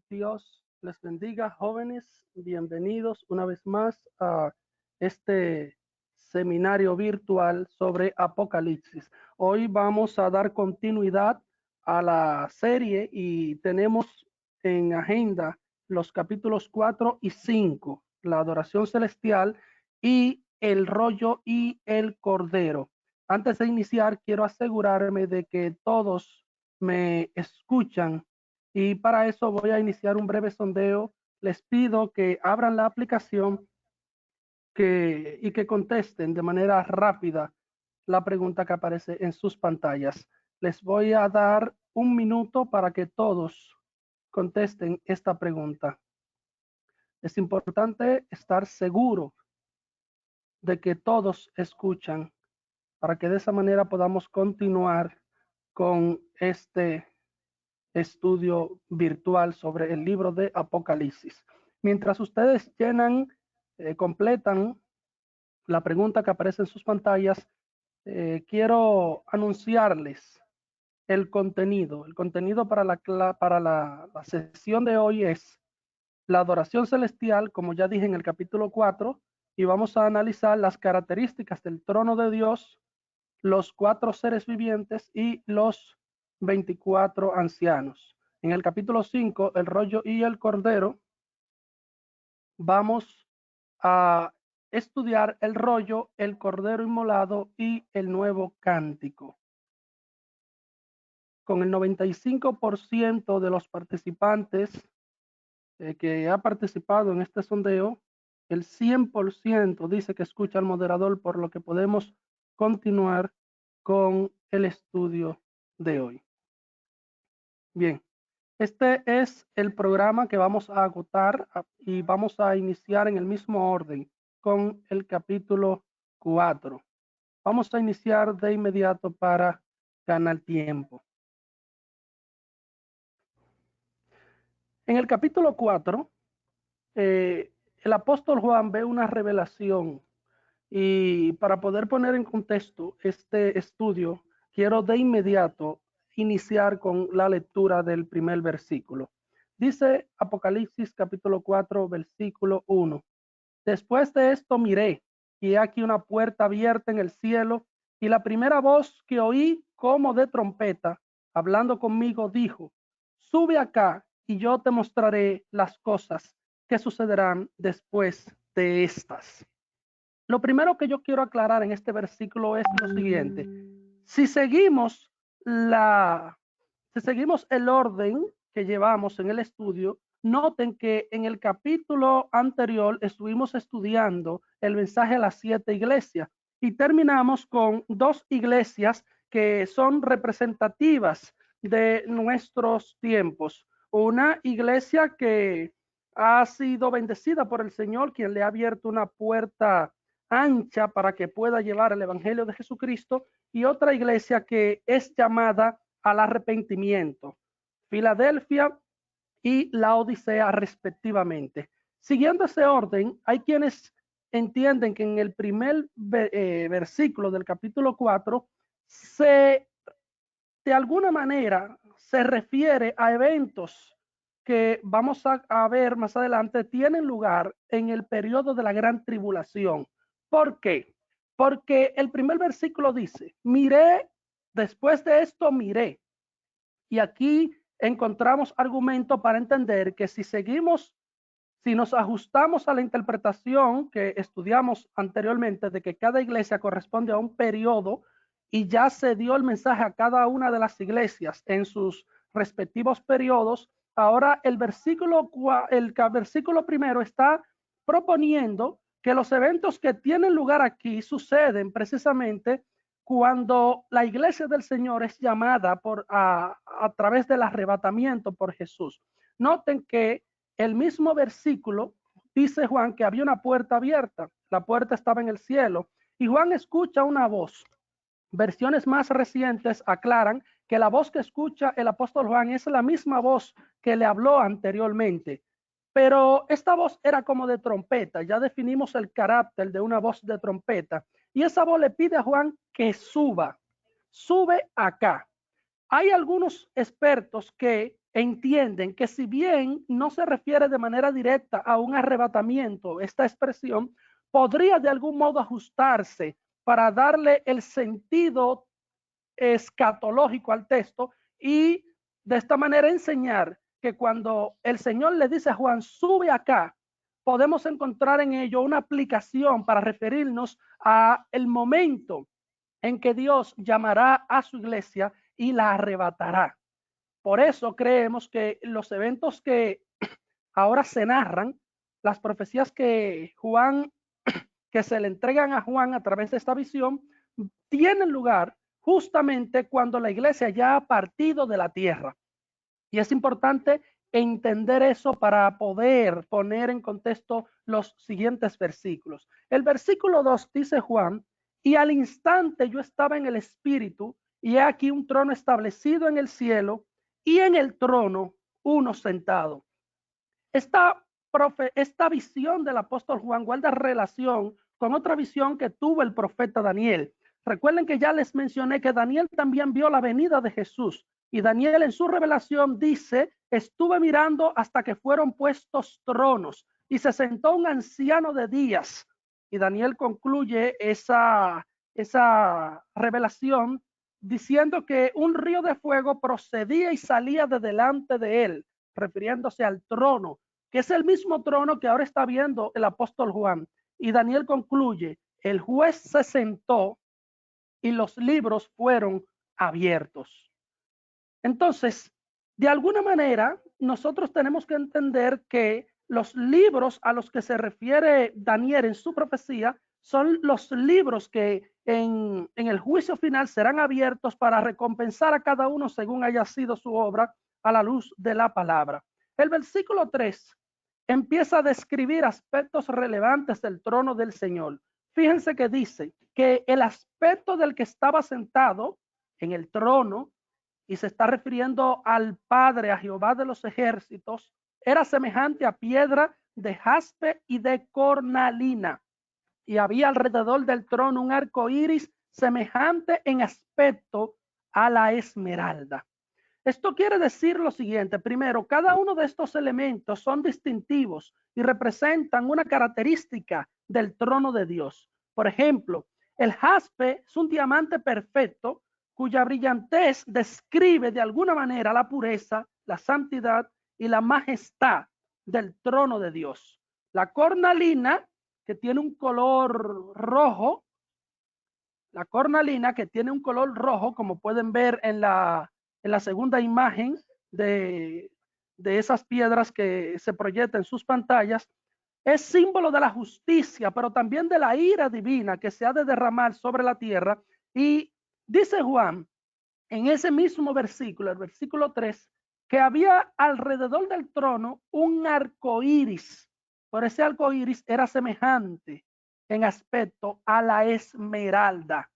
Dios les bendiga, jóvenes. Bienvenidos una vez más a este seminario virtual sobre Apocalipsis. Hoy vamos a dar continuidad a la serie y tenemos en agenda los capítulos 4 y 5, la adoración celestial y el rollo y el cordero. Antes de iniciar, quiero asegurarme de que todos me escuchan y para eso voy a iniciar un breve sondeo. Les pido que abran la aplicación y que contesten de manera rápida la pregunta que aparece en sus pantallas. Les voy a dar un minuto para que todos contesten esta pregunta. Es importante estar seguro de que todos escuchan para que de esa manera podamos continuar con este estudio virtual sobre el libro de Apocalipsis. Mientras ustedes completan la pregunta que aparece en sus pantallas, quiero anunciarles el contenido. El contenido para la sesión de hoy es la adoración celestial, como ya dije en el capítulo 4, y vamos a analizar las características del trono de Dios, los 4 seres vivientes y los 24 ancianos. En el capítulo 5, el rollo y el cordero, vamos a estudiar el rollo, el cordero inmolado y el nuevo cántico. Con el 95% de los participantes que ha participado en este sondeo, el 100% dice que escucha al moderador, por lo que podemos continuar con el estudio de hoy. Bien, este es el programa que vamos a agotar y vamos a iniciar en el mismo orden con el capítulo 4. Vamos a iniciar de inmediato para ganar tiempo. En el capítulo 4, el apóstol Juan ve una revelación y para poder poner en contexto este estudio, quiero de inmediato iniciar con la lectura del primer versículo. Dice Apocalipsis capítulo 4, versículo 1. Después de esto miré, y he aquí una puerta abierta en el cielo, y la primera voz que oí como de trompeta, hablando conmigo, dijo: sube acá, y yo te mostraré las cosas que sucederán después de estas. Lo primero que yo quiero aclarar en este versículo es lo siguiente. Si seguimos el orden que llevamos en el estudio, noten que en el capítulo anterior estuvimos estudiando el mensaje a las 7 iglesias y terminamos con 2 iglesias que son representativas de nuestros tiempos. Una iglesia que ha sido bendecida por el Señor, quien le ha abierto una puerta ancha para que pueda llevar el evangelio de Jesucristo, y otra iglesia que es llamada al arrepentimiento, Filadelfia y Laodicea respectivamente. Siguiendo ese orden, hay quienes entienden que en el primer versículo del capítulo 4 de alguna manera se refiere a eventos que vamos a ver más adelante tienen lugar en el periodo de la gran tribulación. ¿Por qué? Porque el primer versículo dice: miré, después de esto miré. Y aquí encontramos argumento para entender que si nos ajustamos a la interpretación que estudiamos anteriormente de que cada iglesia corresponde a un periodo y ya se dio el mensaje a cada una de las iglesias en sus respectivos periodos, ahora el versículo primero está proponiendo que los eventos que tienen lugar aquí suceden precisamente cuando la iglesia del Señor es llamada a través del arrebatamiento por Jesús. Noten que el mismo versículo dice Juan que había una puerta abierta, la puerta estaba en el cielo y Juan escucha una voz. Versiones más recientes aclaran que la voz que escucha el apóstol Juan es la misma voz que le habló anteriormente, pero esta voz era como de trompeta. Ya definimos el carácter de una voz de trompeta y esa voz le pide a Juan que sube acá. Hay algunos expertos que entienden que si bien no se refiere de manera directa a un arrebatamiento, esta expresión podría de algún modo ajustarse para darle el sentido escatológico al texto y de esta manera enseñar que cuando el Señor le dice a Juan, sube acá, podemos encontrar en ello una aplicación para referirnos a el momento en que Dios llamará a su iglesia y la arrebatará. Por eso creemos que los eventos que ahora se narran, las profecías que que se le entregan a Juan a través de esta visión, tienen lugar justamente cuando la iglesia ya ha partido de la tierra. Y es importante entender eso para poder poner en contexto los siguientes versículos. El versículo 2 dice Juan, y al instante yo estaba en el espíritu, y he aquí un trono establecido en el cielo, y en el trono uno sentado. Esta visión del apóstol Juan guarda relación con otra visión que tuvo el profeta Daniel. Recuerden que ya les mencioné que Daniel también vio la venida de Jesús. Y Daniel en su revelación dice, estuve mirando hasta que fueron puestos tronos y se sentó un anciano de días. Y Daniel concluye esa revelación diciendo que un río de fuego procedía y salía de delante de él, refiriéndose al trono, que es el mismo trono que ahora está viendo el apóstol Juan. Y Daniel concluye, el juez se sentó y los libros fueron abiertos. Entonces, de alguna manera, nosotros tenemos que entender que los libros a los que se refiere Daniel en su profecía son los libros que en el juicio final serán abiertos para recompensar a cada uno según haya sido su obra a la luz de la palabra. El versículo 3 empieza a describir aspectos relevantes del trono del Señor. Fíjense que dice que el aspecto del que estaba sentado en el trono, y se está refiriendo al Padre, a Jehová de los ejércitos, era semejante a piedra de jaspe y de cornalina. Y había alrededor del trono un arco iris semejante en aspecto a la esmeralda. Esto quiere decir lo siguiente. Primero, cada uno de estos elementos son distintivos y representan una característica del trono de Dios. Por ejemplo, el jaspe es un diamante perfecto cuya brillantez describe de alguna manera la pureza, la santidad y la majestad del trono de Dios. La cornalina, que tiene un color rojo, como pueden ver en la segunda imagen de esas piedras que se proyectan en sus pantallas, es símbolo de la justicia, pero también de la ira divina que se ha de derramar sobre la tierra. Y dice Juan en ese mismo versículo, el versículo 3, que había alrededor del trono un arco iris. Por ese arco iris era semejante en aspecto a la esmeralda.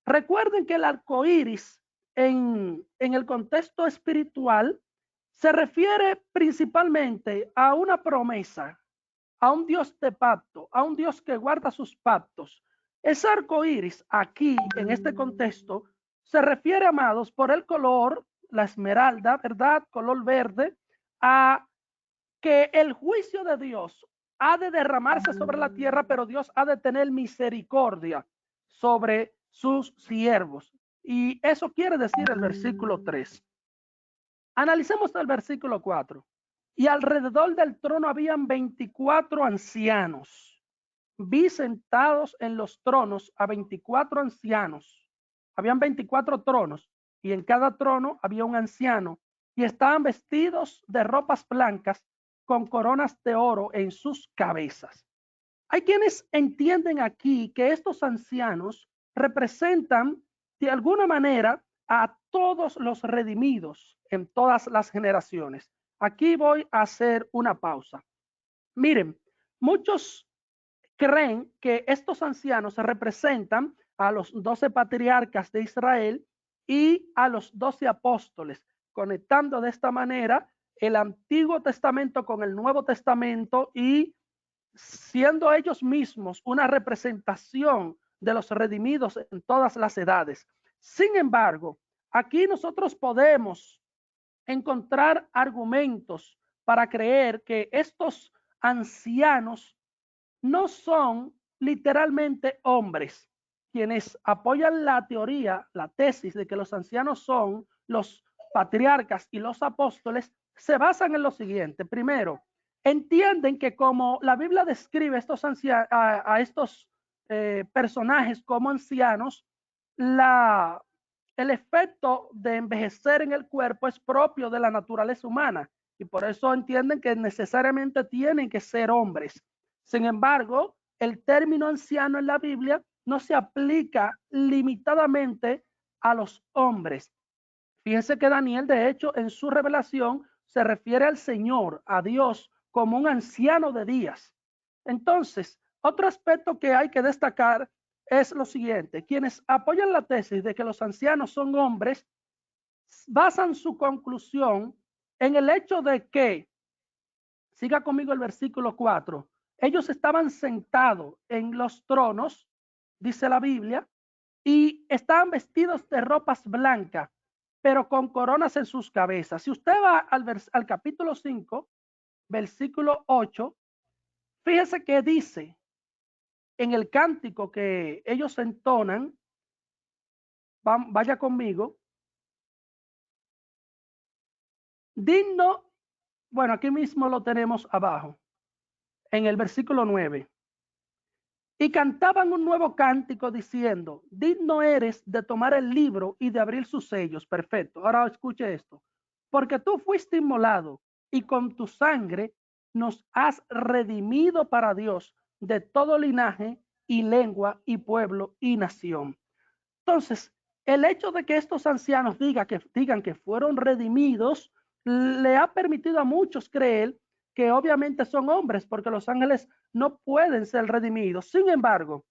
Recuerden que el arco iris en el contexto espiritual se refiere principalmente a una promesa, a un Dios de pacto, a un Dios que guarda sus pactos. Ese arco iris aquí, en este contexto, se refiere, amados, por el color, la esmeralda, ¿verdad? Color verde, a que el juicio de Dios ha de derramarse sobre la tierra, pero Dios ha de tener misericordia sobre sus siervos. Y eso quiere decir el versículo 3. Analicemos el versículo 4. Y alrededor del trono habían 24 ancianos. Vi sentados en los tronos a 24 ancianos. Habían 24 tronos y en cada trono había un anciano y estaban vestidos de ropas blancas con coronas de oro en sus cabezas. Hay quienes entienden aquí que estos ancianos representan de alguna manera a todos los redimidos en todas las generaciones. Aquí voy a hacer una pausa. Miren, muchos creen que estos ancianos representan a los 12 patriarcas de Israel y a los 12 apóstoles, conectando de esta manera el Antiguo Testamento con el Nuevo Testamento y siendo ellos mismos una representación de los redimidos en todas las edades. Sin embargo, aquí nosotros podemos encontrar argumentos para creer que estos ancianos no son literalmente hombres. Quienes apoyan la teoría, la tesis de que los ancianos son los patriarcas y los apóstoles, se basan en lo siguiente. Primero, entienden que como la Biblia describe a estos personajes como ancianos, el efecto de envejecer en el cuerpo es propio de la naturaleza humana y por eso entienden que necesariamente tienen que ser hombres. Sin embargo, el término anciano en la Biblia no se aplica limitadamente a los hombres. Fíjense que Daniel, de hecho, en su revelación se refiere al Señor, a Dios, como un anciano de días. Entonces, otro aspecto que hay que destacar es lo siguiente. Quienes apoyan la tesis de que los ancianos son hombres, basan su conclusión en el hecho de que, siga conmigo el versículo 4, ellos estaban sentados en los tronos, dice la Biblia, y estaban vestidos de ropas blancas, pero con coronas en sus cabezas. Si usted va al capítulo 5, versículo 8, fíjese que dice en el cántico que ellos entonan, vaya conmigo, digno, bueno, aquí mismo lo tenemos abajo, en el versículo 9. Y cantaban un nuevo cántico diciendo, digno eres de tomar el libro y de abrir sus sellos. Perfecto. Ahora escuche esto. Porque tú fuiste inmolado y con tu sangre nos has redimido para Dios de todo linaje y lengua y pueblo y nación. Entonces, el hecho de que estos ancianos digan que fueron redimidos le ha permitido a muchos creer que obviamente son hombres, porque los ángeles no pueden ser redimidos. Sin embargo,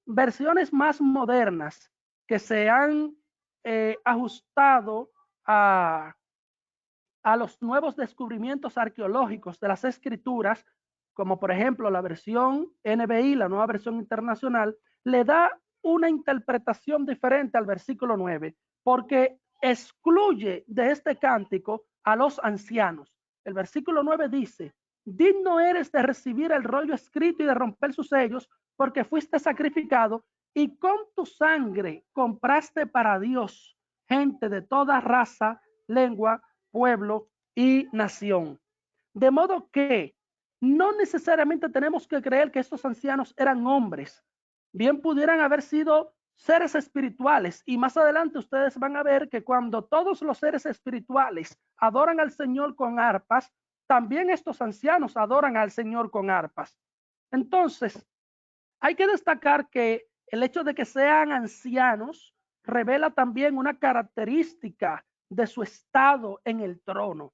versiones más modernas que se han ajustado a, a los nuevos descubrimientos arqueológicos de las escrituras, como por ejemplo la versión NBI, la nueva versión internacional, le da una interpretación diferente al versículo 9, porque excluye de este cántico a los ancianos. El versículo 9 dice, digno eres de recibir el rollo escrito y de romper sus sellos, porque fuiste sacrificado y con tu sangre compraste para Dios gente de toda raza, lengua, pueblo y nación. De modo que no necesariamente tenemos que creer que estos ancianos eran hombres. Bien pudieran haber sido seres espirituales. Y más adelante ustedes van a ver que cuando todos los seres espirituales adoran al Señor con arpas, también estos ancianos adoran al Señor con arpas. Entonces, hay que destacar que el hecho de que sean ancianos revela también una característica de su estado en el trono.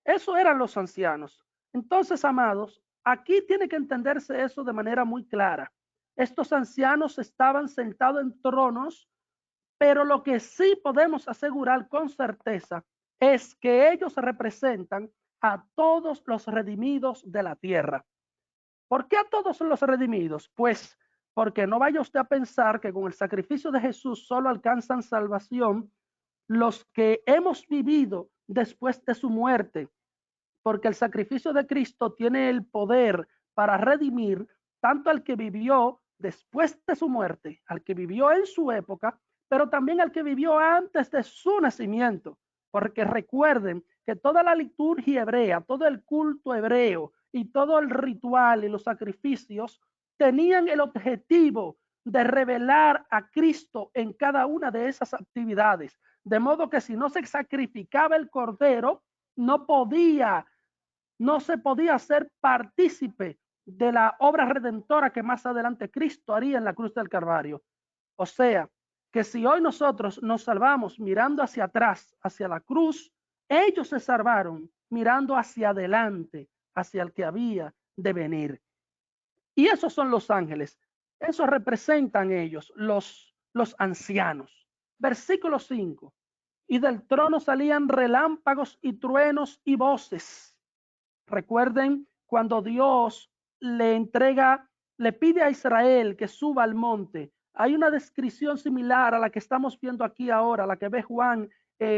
Eso eran los ancianos. Entonces, amados, aquí tiene que entenderse eso de manera muy clara. Estos ancianos estaban sentados en tronos, pero lo que sí podemos asegurar con certeza es que ellos representan a todos los redimidos de la tierra. ¿Por qué a todos los redimidos? Pues porque no vaya usted a pensar que con el sacrificio de Jesús solo alcanzan salvación los que hemos vivido después de su muerte, porque el sacrificio de Cristo tiene el poder para redimir tanto al que vivió después de su muerte, al que vivió en su época, pero también al que vivió antes de su nacimiento. Porque recuerden que toda la liturgia hebrea, todo el culto hebreo y todo el ritual y los sacrificios tenían el objetivo de revelar a Cristo en cada una de esas actividades. De modo que si no se sacrificaba el cordero, no se podía ser partícipe de la obra redentora que más adelante Cristo haría en la cruz del Calvario. O sea, que si hoy nosotros nos salvamos mirando hacia atrás, hacia la cruz, ellos se salvaron mirando hacia adelante, hacia el que había de venir. Y esos son los ángeles. Eso representan ellos, los ancianos. Versículo 5. Y del trono salían relámpagos y truenos y voces. Recuerden cuando Dios le pide a Israel que suba al monte. Hay una descripción similar a la que estamos viendo aquí ahora, la que ve Juan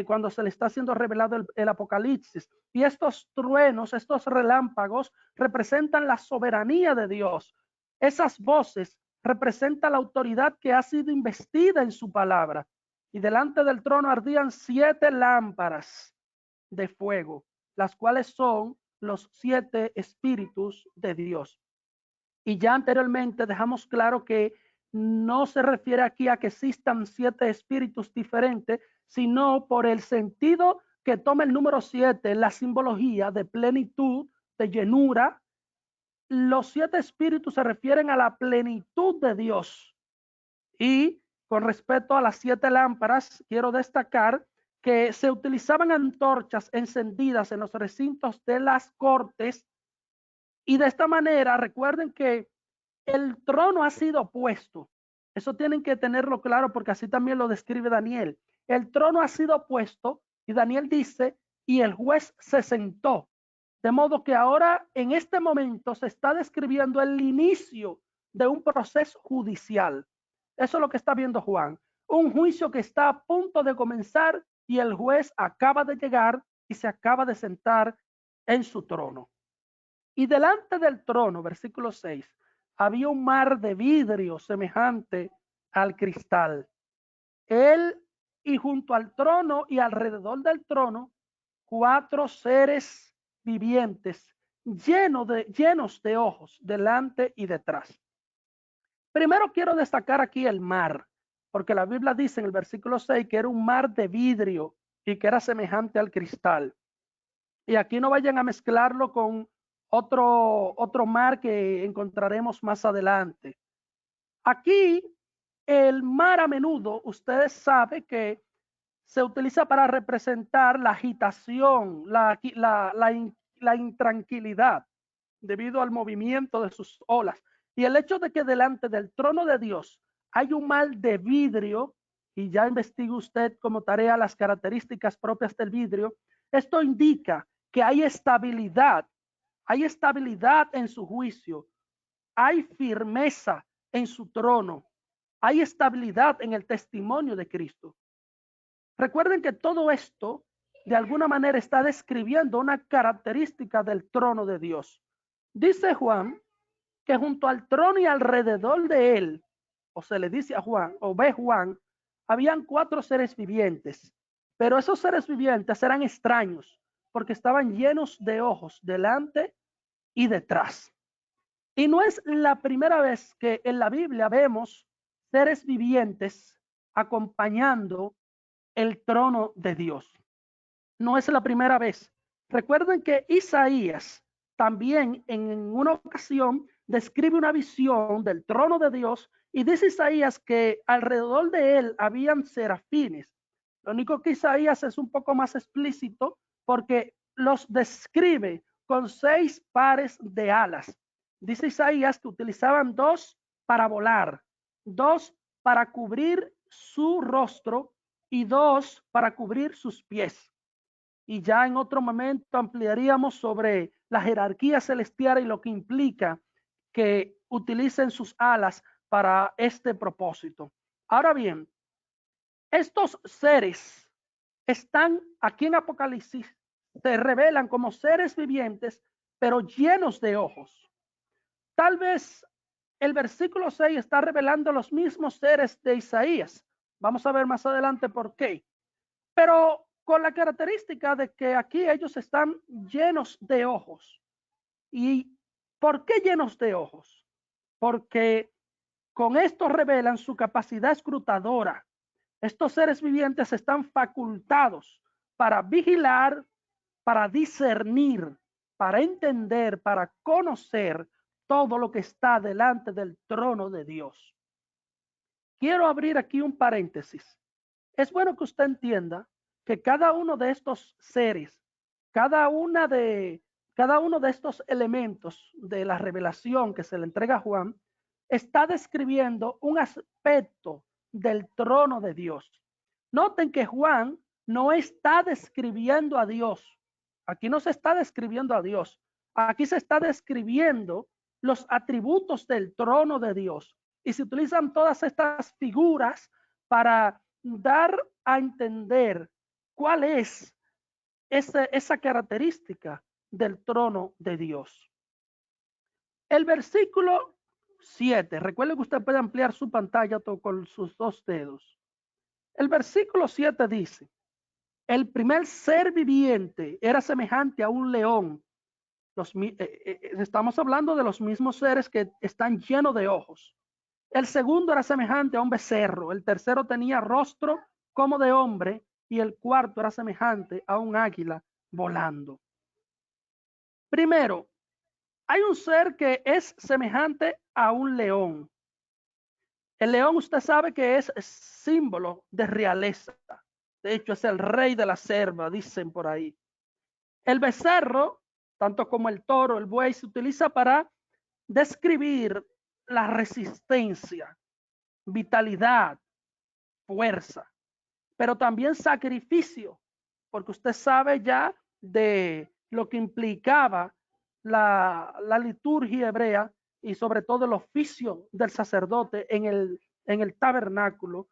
cuando se le está siendo revelado el Apocalipsis. Y estos truenos, estos relámpagos, representan la soberanía de Dios. Esas voces representan la autoridad que ha sido investida en su palabra. Y delante del trono ardían 7 lámparas de fuego, las cuales son los 7 espíritus de Dios. Y ya anteriormente dejamos claro que no se refiere aquí a que existan 7 espíritus diferentes, sino por el sentido que toma el número 7, la simbología de plenitud, de llenura. Los 7 espíritus se refieren a la plenitud de Dios. Y con respecto a las 7 lámparas, quiero destacar que se utilizaban antorchas encendidas en los recintos de las cortes. Y de esta manera, recuerden que el trono ha sido puesto. Eso tienen que tenerlo claro porque así también lo describe Daniel. El trono ha sido puesto y Daniel dice, y el juez se sentó. De modo que ahora en este momento se está describiendo el inicio de un proceso judicial. Eso es lo que está viendo Juan. Un juicio que está a punto de comenzar y el juez acaba de llegar y se acaba de sentar en su trono. Y delante del trono, versículo 6, había un mar de vidrio semejante al cristal. Él y junto al trono y alrededor del trono, 4 seres vivientes llenos de ojos delante y detrás. Primero quiero destacar aquí el mar, porque la Biblia dice en el versículo 6 que era un mar de vidrio y que era semejante al cristal. Y aquí no vayan a mezclarlo con otro mar que encontraremos más adelante. Aquí el mar a menudo, ustedes saben que se utiliza para representar la agitación, la intranquilidad debido al movimiento de sus olas. Y el hecho de que delante del trono de Dios hay un mar de vidrio, y ya investigue usted como tarea las características propias del vidrio, esto indica que hay estabilidad en su juicio, hay firmeza en su trono, hay estabilidad en el testimonio de Cristo. Recuerden que todo esto de alguna manera está describiendo una característica del trono de Dios. Dice Juan que junto al trono y alrededor de él, o se le dice a Juan, o ve Juan, habían 4 seres vivientes, pero esos seres vivientes eran extraños porque estaban llenos de ojos delante y detrás. Y no es la primera vez que en la Biblia vemos seres vivientes acompañando el trono de Dios. No es la primera vez. Recuerden que Isaías también en una ocasión describe una visión del trono de Dios y dice Isaías que alrededor de él habían serafines. Lo único que Isaías es un poco más explícito porque los describe con 6 pares de alas. Dice Isaías que utilizaban 2 para volar, 2 para cubrir su rostro y 2 para cubrir sus pies. Y ya en otro momento ampliaríamos sobre la jerarquía celestial y lo que implica que utilicen sus alas para este propósito. Ahora bien, estos seres están aquí en Apocalipsis, se revelan como seres vivientes, pero llenos de ojos. Tal vez el versículo 6 está revelando los mismos seres de Isaías. Vamos a ver más adelante por qué. Pero con la característica de que aquí ellos están llenos de ojos. ¿Y por qué llenos de ojos? Porque con esto revelan su capacidad escrutadora. Estos seres vivientes están facultados para vigilar, para discernir, para entender, para conocer todo lo que está delante del trono de Dios. Quiero abrir aquí un paréntesis. Es bueno que usted entienda que cada uno de estos seres, cada uno de estos elementos de la revelación que se le entrega a Juan, está describiendo un aspecto del trono de Dios. Noten que Juan no está describiendo a Dios. Aquí no se está describiendo a Dios. Aquí se está describiendo los atributos del trono de Dios. Y se utilizan todas estas figuras para dar a entender ¿Cuál es esa característica del trono de Dios? El versículo 7, recuerde que usted puede ampliar su pantalla con sus dos dedos. El versículo 7 dice, el primer ser viviente era semejante a un león. Estamos hablando de los mismos seres que están llenos de ojos. El segundo era semejante a un becerro. El tercero tenía rostro como de hombre. Y el cuarto era semejante a un águila volando. Primero, hay un ser que es semejante a un león. El león usted sabe que es símbolo de realeza. De hecho, es el rey de la selva, dicen por ahí. El becerro, tanto como el toro, el buey, se utiliza para describir la resistencia, vitalidad, fuerza, pero también sacrificio, porque usted sabe ya de lo que implicaba la liturgia hebrea y sobre todo el oficio del sacerdote en el tabernáculo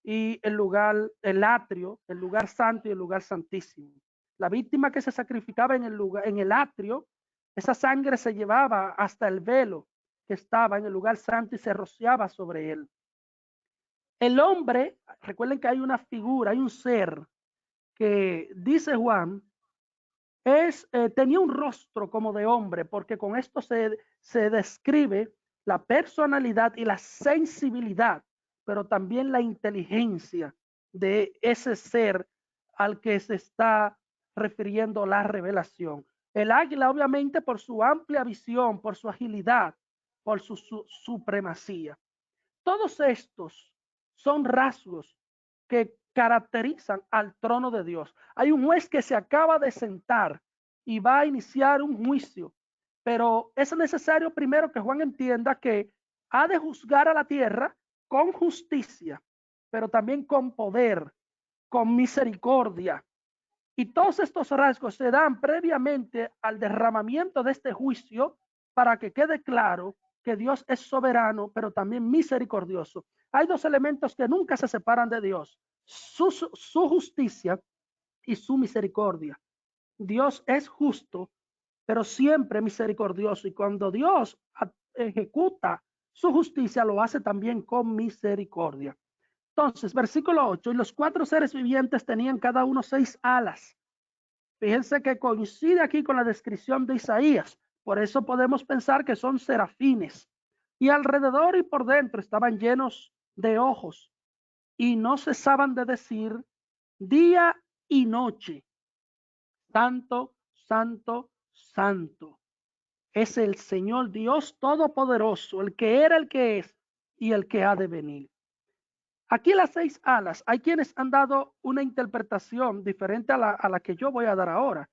y el lugar, el atrio, el lugar santo y el lugar santísimo. La víctima que se sacrificaba en el atrio, esa sangre se llevaba hasta el velo que estaba en el lugar santo y se rociaba sobre él. El hombre, recuerden que hay una figura, hay un ser que dice Juan, tenía un rostro como de hombre, porque con esto se describe la personalidad y la sensibilidad, pero también la inteligencia de ese ser al que se está refiriendo la revelación. El águila, obviamente, por su amplia visión, por su agilidad, por su supremacía. Todos estos son rasgos que caracterizan al trono de Dios. Hay un juez que se acaba de sentar y va a iniciar un juicio, pero es necesario primero que Juan entienda que ha de juzgar a la tierra con justicia, pero también con poder, con misericordia. Y todos estos rasgos se dan previamente al derramamiento de este juicio para que quede claro que Dios es soberano, pero también misericordioso. Hay dos elementos que nunca se separan de Dios, su justicia y su misericordia. Dios es justo, pero siempre misericordioso. Y cuando Dios ejecuta su justicia, lo hace también con misericordia. Entonces, versículo 8, y los cuatro seres vivientes tenían cada uno 6 alas. Fíjense que coincide aquí con la descripción de Isaías. Por eso podemos pensar que son serafines. Y alrededor y por dentro estaban llenos de ojos y no cesaban de decir día y noche, santo, santo, santo. Es el Señor Dios Todopoderoso, el que era, el que es y el que ha de venir. Aquí las 6 alas, hay quienes han dado una interpretación diferente a la que yo voy a dar ahora.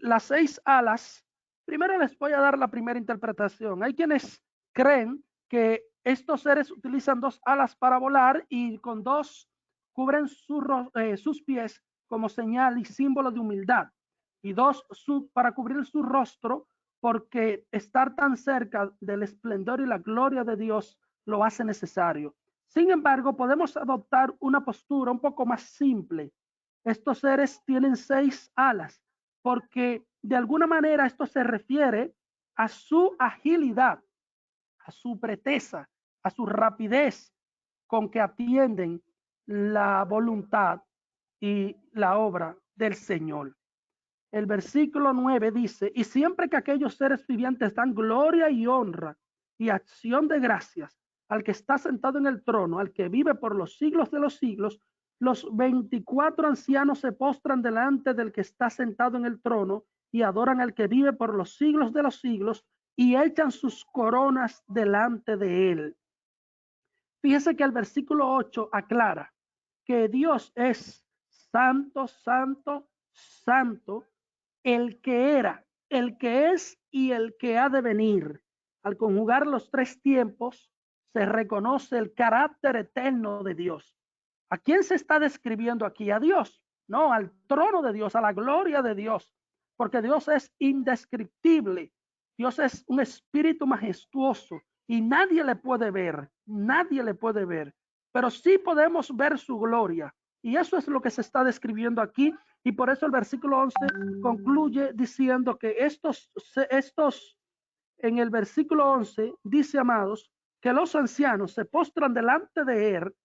Las 6 alas, primero les voy a dar la primera interpretación. Hay quienes creen que estos seres utilizan 2 alas para volar y con 2 cubren sus pies como señal y símbolo de humildad, y 2 para cubrir su rostro, porque estar tan cerca del esplendor y la gloria de Dios lo hace necesario. Sin embargo, podemos adoptar una postura un poco más simple. Estos seres tienen 6 alas porque de alguna manera esto se refiere a su agilidad, a su preteza, a su rapidez con que atienden la voluntad y la obra del Señor. El versículo 9 dice, y siempre que aquellos seres vivientes dan gloria y honra y acción de gracias al que está sentado en el trono, al que vive por los siglos de los siglos, los 24 ancianos se postran delante del que está sentado en el trono y adoran al que vive por los siglos de los siglos y echan sus coronas delante de él. Fíjese que el versículo 8 aclara que Dios es santo, santo, santo, el que era, el que es y el que ha de venir. Al conjugar los 3 tiempos, se reconoce el carácter eterno de Dios. ¿A quién se está describiendo aquí? A Dios, no, al trono de Dios, a la gloria de Dios, porque Dios es indescriptible. Dios es un espíritu majestuoso y nadie le puede ver, nadie le puede ver, pero sí podemos ver su gloria. Y eso es lo que se está describiendo aquí. Y por eso el versículo 11 concluye diciendo que estos en el versículo 11 dice, amados, que los ancianos se postran delante de él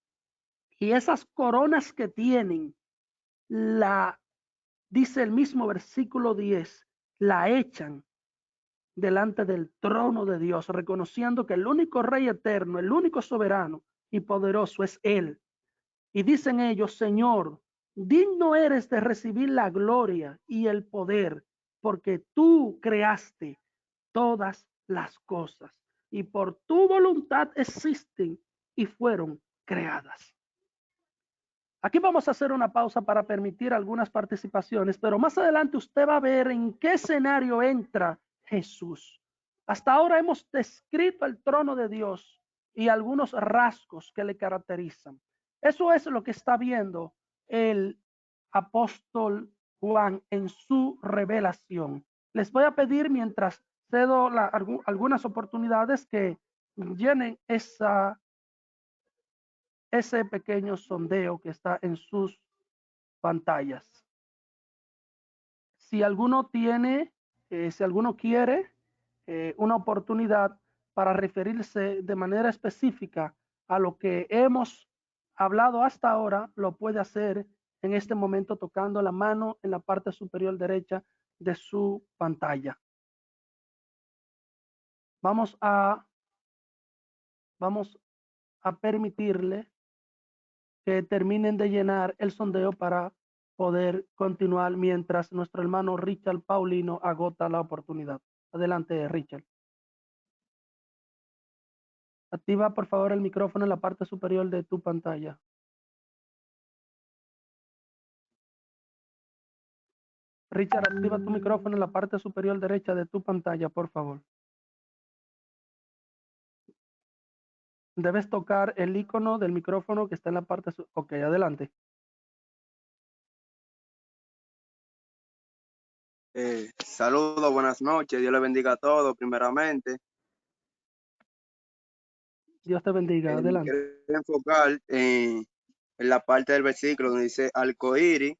y esas coronas que tienen, dice el mismo versículo 10, la echan delante del trono de Dios, reconociendo que el único Rey eterno, el único soberano y poderoso es Él. Y dicen ellos, Señor, digno eres de recibir la gloria y el poder, porque tú creaste todas las cosas y por tu voluntad existen y fueron creadas. Aquí vamos a hacer una pausa para permitir algunas participaciones, pero más adelante usted va a ver en qué escenario entra Jesús. Hasta ahora hemos descrito el trono de Dios y algunos rasgos que le caracterizan. Eso es lo que está viendo el apóstol Juan en su revelación. Les voy a pedir, mientras cedo algunas oportunidades, que llenen ese pequeño sondeo que está en sus pantallas. Si alguno quiere una oportunidad para referirse de manera específica a lo que hemos hablado hasta ahora, lo puede hacer en este momento tocando la mano en la parte superior derecha de su pantalla. Vamos a permitirle que terminen de llenar el sondeo para poder continuar mientras nuestro hermano Richard Paulino agota la oportunidad. Adelante, Richard. Activa, por favor, el micrófono en la parte superior de tu pantalla. Richard, activa tu micrófono en la parte superior derecha de tu pantalla, por favor. Debes tocar el icono del micrófono que está en la parte Ok, adelante. Saludos, buenas noches, Dios le bendiga a todos primeramente. Dios te bendiga, adelante. Quiero enfocar en la parte del versículo donde dice arcoíris.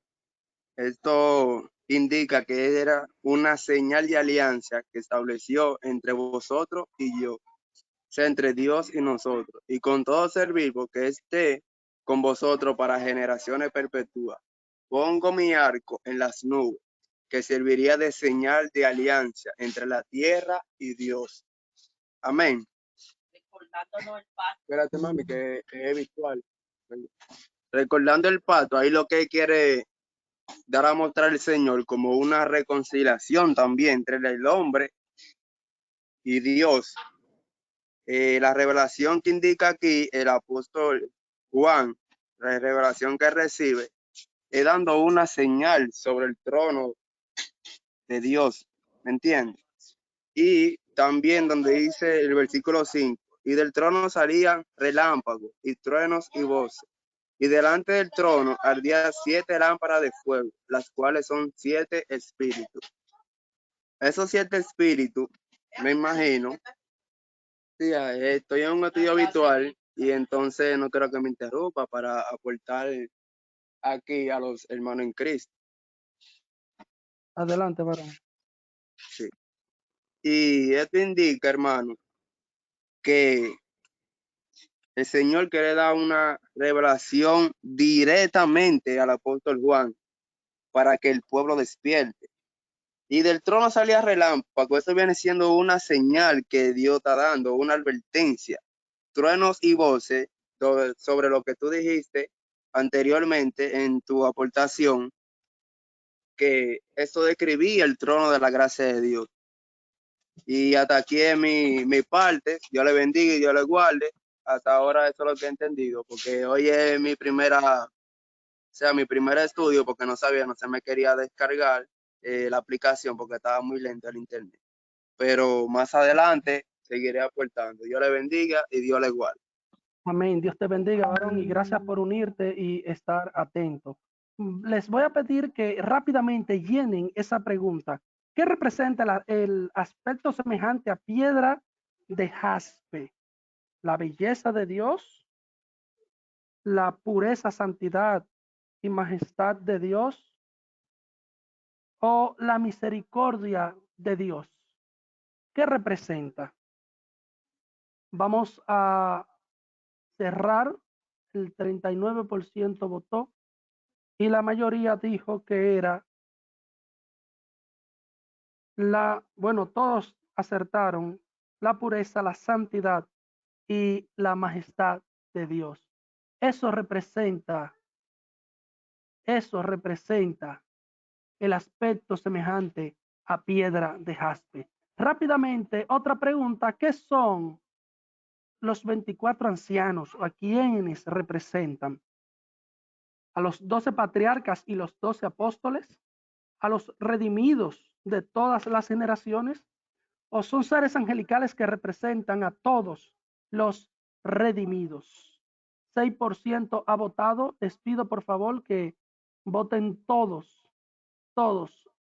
Esto indica que era una señal de alianza que estableció entre vosotros y yo, o sea, entre Dios y nosotros, y con todo ser vivo que esté con vosotros para generaciones perpetuas. Pongo mi arco en las nubes, que serviría de señal de alianza entre la tierra y Dios. Amén. Espérate, mami, que es virtual. Recordando el pacto, ahí lo que quiere dar a mostrar el Señor como una reconciliación también entre el hombre y Dios. La revelación que indica aquí el apóstol Juan, la revelación que recibe, es dando una señal sobre el trono de Dios, ¿me entiendes? Y también donde dice el versículo 5, y del trono salían relámpagos y truenos y voces, y delante del trono ardían 7 lámparas de fuego, las cuales son 7 espíritus. Esos 7 espíritus, me imagino, sí, estoy en un estudio habitual y entonces no quiero que me interrumpa para aportar aquí a los hermanos en Cristo. Adelante, varón. Sí. Y esto indica, hermano, que el Señor quiere dar una revelación directamente al apóstol Juan para que el pueblo despierte. Y del trono salía relámpago. Eso viene siendo una señal que Dios está dando, una advertencia. Truenos y voces sobre lo que tú dijiste anteriormente en tu aportación, que esto describía el trono de la gracia de Dios. Y hasta aquí es mi parte. Dios le bendiga y Dios le guarde. Hasta ahora eso es lo que he entendido, porque hoy es mi primer estudio, porque no se me quería descargar la aplicación porque estaba muy lento el internet. Pero más adelante seguiré aportando. Dios le bendiga y Dios le guarde. Amén. Dios te bendiga, varón, y gracias por unirte y estar atento. Les voy a pedir que rápidamente llenen esa pregunta. ¿Qué representa el aspecto semejante a piedra de jaspe? ¿La belleza de Dios? ¿La pureza, santidad y majestad de Dios o la misericordia de Dios? ¿Qué representa? Vamos a cerrar. El 39% votó y la mayoría dijo que era todos acertaron, la pureza, la santidad y la majestad de Dios. Eso representa el aspecto semejante a piedra de jaspe. Rápidamente, otra pregunta: ¿qué son los 24 ancianos o a quiénes representan? ¿A los 12 patriarcas y los 12 apóstoles? ¿A los redimidos de todas las generaciones? ¿O son seres angelicales que representan a todos los redimidos? 6% ha votado. Les pido por favor que voten todos,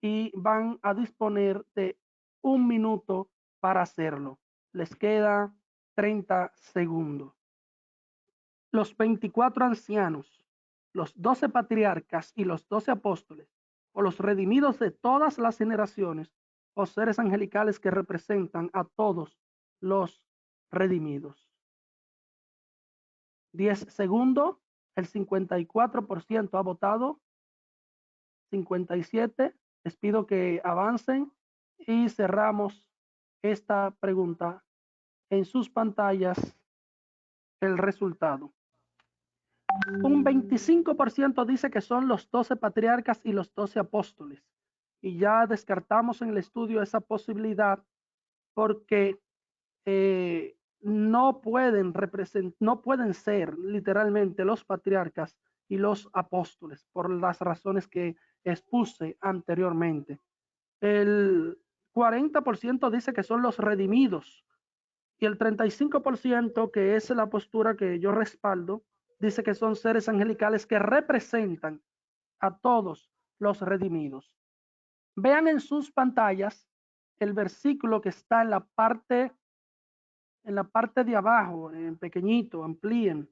y van a disponer de 1 minuto para hacerlo. Les queda 30 segundos. Los 24 ancianos, los 12 patriarcas y los 12 apóstoles, o los redimidos de todas las generaciones, o seres angelicales que representan a todos los redimidos. 10 segundos. El 54% ha votado. 57. Les pido que avancen y cerramos esta pregunta. En sus pantallas el resultado. Un 25% dice que son los 12 patriarcas y los 12 apóstoles. Y ya descartamos en el estudio esa posibilidad porque no pueden ser literalmente los patriarcas y los apóstoles por las razones que expuse anteriormente. El 40% dice que son los redimidos y el 35%, que es la postura que yo respaldo, dice que son seres angelicales que representan a todos los redimidos. Vean en sus pantallas el versículo que está en la parte de abajo, en pequeñito, amplíen,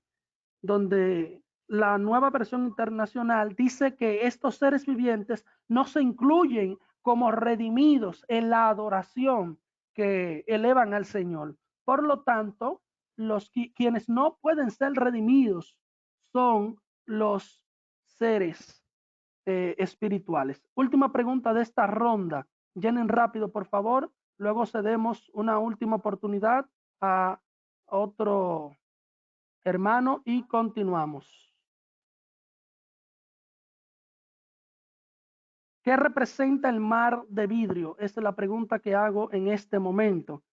donde la Nueva Versión Internacional dice que estos seres vivientes no se incluyen como redimidos en la adoración que elevan al Señor. Por lo tanto, quienes no pueden ser redimidos son los seres espirituales. Última pregunta de esta ronda. Llenen rápido, por favor. Luego cedemos una última oportunidad a otro hermano y continuamos. ¿Qué representa el mar de vidrio? Esa es la pregunta que hago en este momento.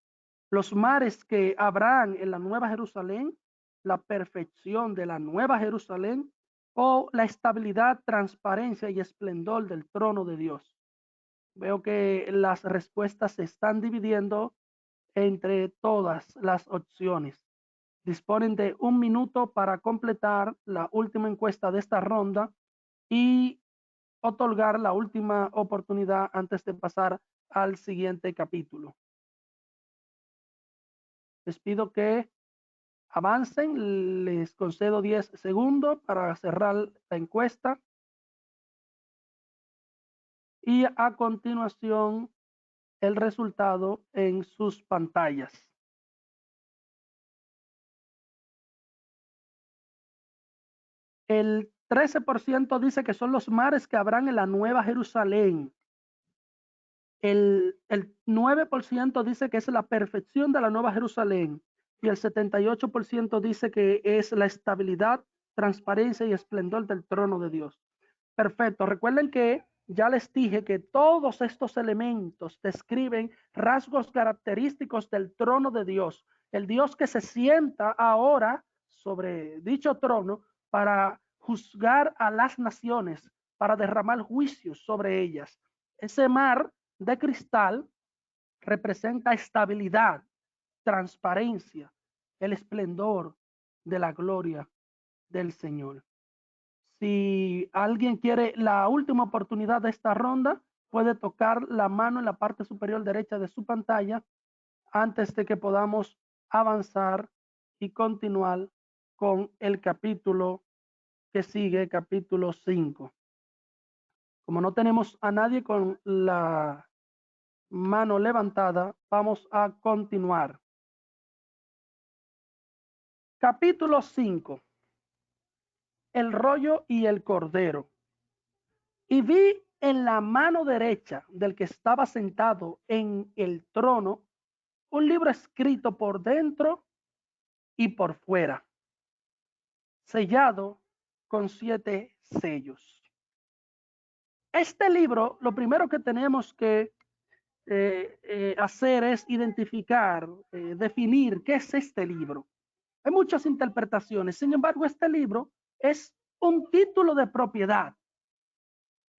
Los mares que habrán en la Nueva Jerusalén, la perfección de la Nueva Jerusalén, o la estabilidad, transparencia y esplendor del trono de Dios. Veo que las respuestas se están dividiendo entre todas las opciones. Disponen de 1 minuto para completar la última encuesta de esta ronda y otorgar la última oportunidad antes de pasar al siguiente capítulo. Les pido que avancen. Les concedo 10 segundos para cerrar la encuesta. Y a continuación, el resultado en sus pantallas. El 13% dice que son los mares que habrán en la Nueva Jerusalén. El 9% dice que es la perfección de la Nueva Jerusalén. Y el 78% dice que es la estabilidad, transparencia y esplendor del trono de Dios. Perfecto. Recuerden que ya les dije que todos estos elementos describen rasgos característicos del trono de Dios. El Dios que se sienta ahora sobre dicho trono para juzgar a las naciones, para derramar juicios sobre ellas. Ese mar de cristal representa estabilidad, transparencia, el esplendor de la gloria del Señor. Si alguien quiere la última oportunidad de esta ronda, puede tocar la mano en la parte superior derecha de su pantalla antes de que podamos avanzar y continuar con el capítulo que sigue, capítulo 5. Como no tenemos a nadie con la mano levantada, vamos a continuar. Capítulo 5. El rollo y el cordero. Y vi en la mano derecha del que estaba sentado en el trono un libro escrito por dentro y por fuera, sellado con 7 sellos. Este libro, lo primero que tenemos que hacer es identificar, definir qué es este libro. Hay muchas interpretaciones. Sin embargo, este libro es un título de propiedad.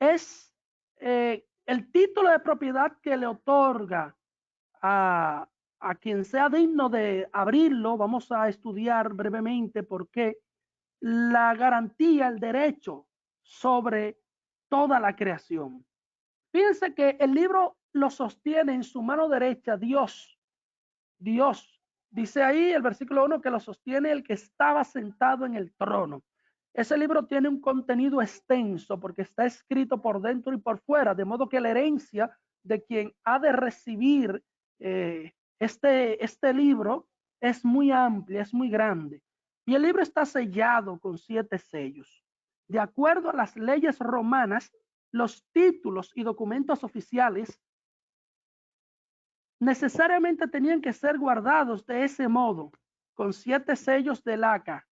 Es el título de propiedad que le otorga a quien sea digno de abrirlo. Vamos a estudiar brevemente por qué la garantía, el derecho sobre toda la creación. Fíjense que el libro lo sostiene en su mano derecha Dios. Dios. Dice ahí el versículo 1 que lo sostiene el que estaba sentado en el trono. Ese libro tiene un contenido extenso porque está escrito por dentro y por fuera, de modo que la herencia de quien ha de recibir este libro es muy amplia, es muy grande. Y el libro está sellado con 7 sellos. De acuerdo a las leyes romanas, los títulos y documentos oficiales necesariamente tenían que ser guardados de ese modo, con 7 sellos de laca,